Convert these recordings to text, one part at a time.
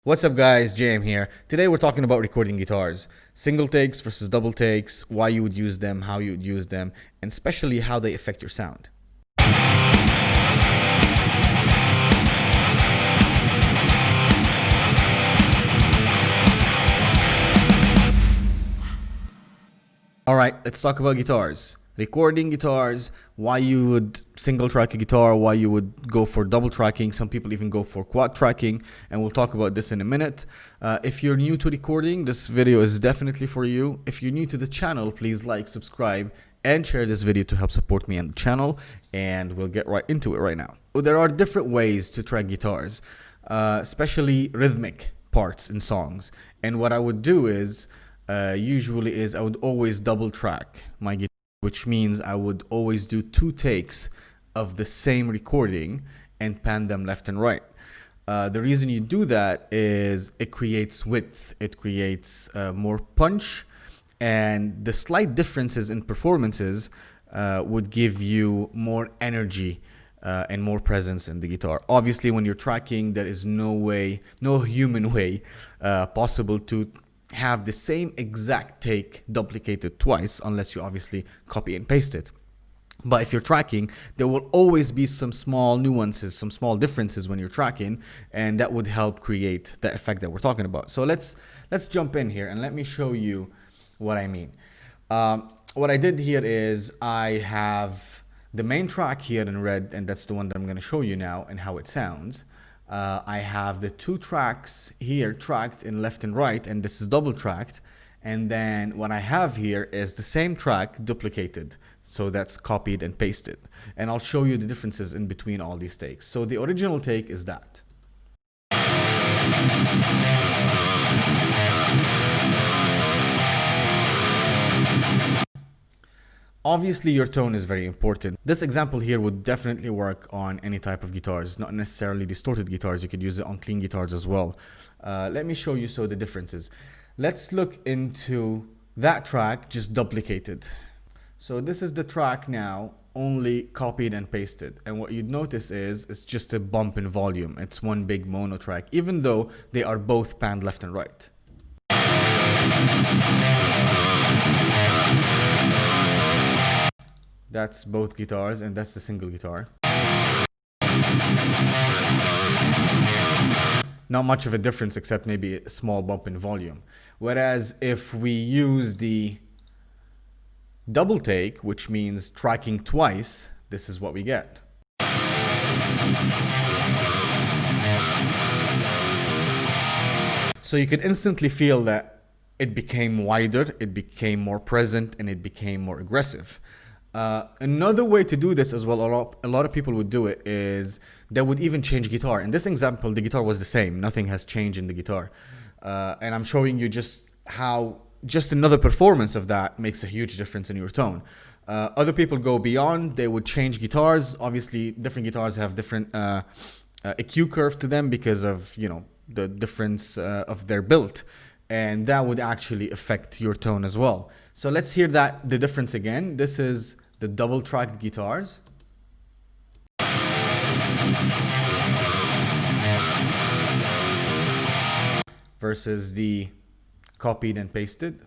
What's up guys, JM here. Today we're talking about recording guitars. Single takes versus double takes, why you would use them, how you would use them, and especially how they affect your sound. Alright, let's talk about guitars. Recording guitars, why you would single track a guitar, why you would go for double tracking, some people even go for quad tracking, and we'll talk about this in a minute. If you're new to recording, this video is definitely for you. If you're new to the channel, please like, subscribe, and share this video to help support me on the channel, and we'll get right into it right now. There are different ways to track guitars, especially rhythmic parts in songs, and what I would do is usually I would always double track my guitar, which means I would always do 2 takes of the same recording and pan them left and right. The reason you do that is it creates width, it creates more punch, and the slight differences in performances would give you more energy and more presence in the guitar. Obviously, when you're tracking, there is no human way possible to have the same exact take duplicated twice, unless you obviously copy and paste it. But if you're tracking, there will always be some small nuances, some small differences when you're tracking, and that would help create the effect that we're talking about. So let's jump in here and let me show you what I mean. What I did here is I have the main track here in red, and that's the one that I'm going to show you now and how it sounds. I have the 2 tracks here tracked in left and right, and this is double tracked. And then what I have here is the same track duplicated. So that's copied and pasted. And I'll show you the differences in between all these takes. So the original take is that. Obviously, your tone is very important. This example here would definitely work on any type of guitars, not necessarily distorted guitars. You could use it on clean guitars as well. Let me show you the differences. Let's look into that track just duplicated. So this is the track now, only copied and pasted. And what you'd notice is it's just a bump in volume. It's one big mono track, even though they are both panned left and right. That's both guitars, and that's the single guitar. Not much of a difference except maybe a small bump in volume. Whereas if we use the double take, which means tracking twice, this is what we get. So you could instantly feel that it became wider, it became more present, and it became more aggressive. Another way to do this as well, a lot of people would do it, is they would even change guitar. In this example, the guitar was the same. Nothing has changed in the guitar. And I'm showing you just how just another performance of that makes a huge difference in your tone. Other people go beyond. They would change guitars. Obviously, different guitars have different EQ curve to them because of, you know, the difference of their build. And that would actually affect your tone as well. So let's hear the difference again. This is the double tracked guitars. Versus the copied and pasted.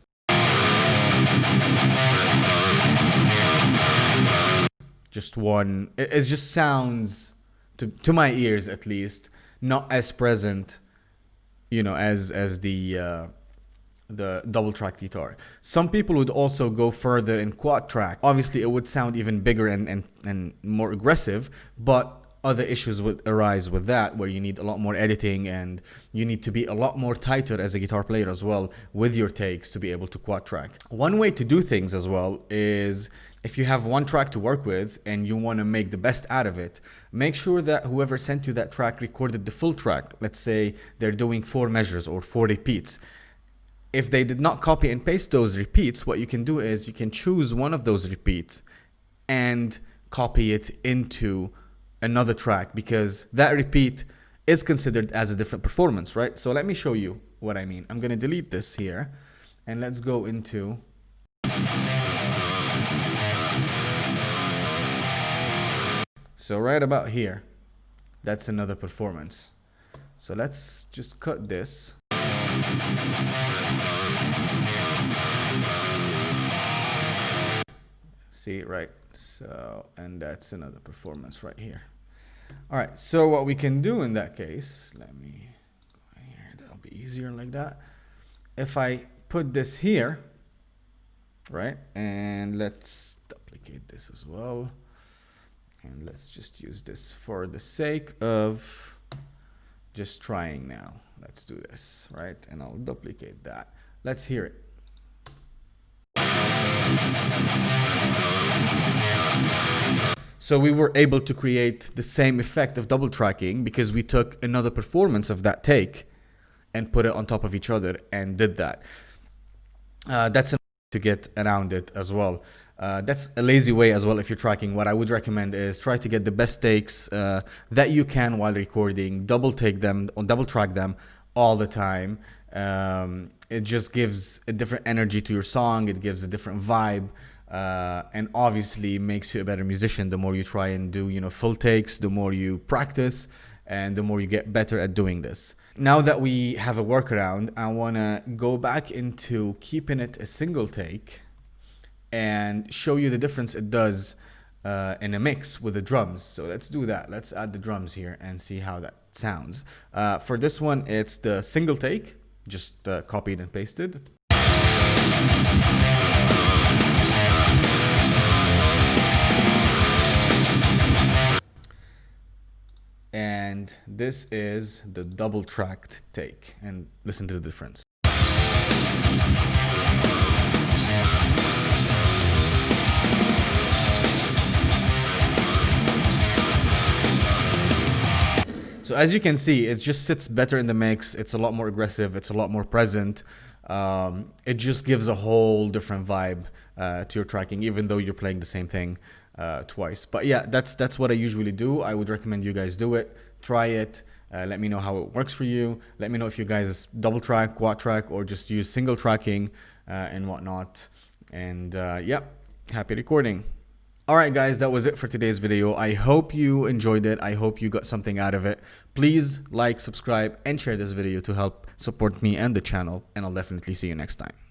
Just one, it just sounds, to my ears at least, not as present, you know, as the double track guitar. Some people would also go further in quad track. Obviously it would sound even bigger and more aggressive, but other issues would arise with that, where you need a lot more editing and you need to be a lot more tighter as a guitar player as well with your takes to be able to quad track. One way to do things as well is, if you have one track to work with and you want to make the best out of it, make sure that whoever sent you that track recorded the full track. Let's say they're doing 4 measures or 4 repeats. If they did not copy and paste those repeats, what you can do is you can choose one of those repeats and copy it into another track, because that repeat is considered as a different performance, right? So let me show you what I mean. I'm going to delete this here and let's go into so right about here, that's another performance. So let's just cut this. See, right? So, and that's another performance right here. All right, so what we can do in that case, let me go here, that'll be easier like that. If I put this here, right, and let's duplicate this as well, and let's just use this for the sake of just trying now. Let's do this, right, and I'll duplicate that. Let's hear it. So we were able to create the same effect of double tracking because we took another performance of that take and put it on top of each other and did that. That's a to get around it as well. That's a lazy way as well if you're tracking. What I would recommend is try to get the best takes that you can while recording, double track them all the time. It just gives a different energy to your song, it gives a different vibe, and obviously makes you a better musician. The more you try and do, you know, full takes, the more you practice, and the more you get better at doing this. Now that we have a workaround, I want to go back into keeping it a single take and show you the difference it does in a mix with the drums. So let's do that. Let's add the drums here and see how that sounds. For this one, it's the single take, just copied and pasted. And this is the double tracked take, and listen to the difference. So as you can see, it just sits better in the mix. It's a lot more aggressive. It's a lot more present. It just gives a whole different vibe to your tracking, even though you're playing the same thing twice. But yeah, that's what I usually do. I would recommend you guys do it. Try it. Let me know how it works for you. Let me know if you guys double track, quad track, or just use single tracking and whatnot. And yeah, happy recording. All right, guys, that was it for today's video. I hope you enjoyed it. I hope you got something out of it. Please like, subscribe, and share this video to help support me and the channel. And I'll definitely see you next time.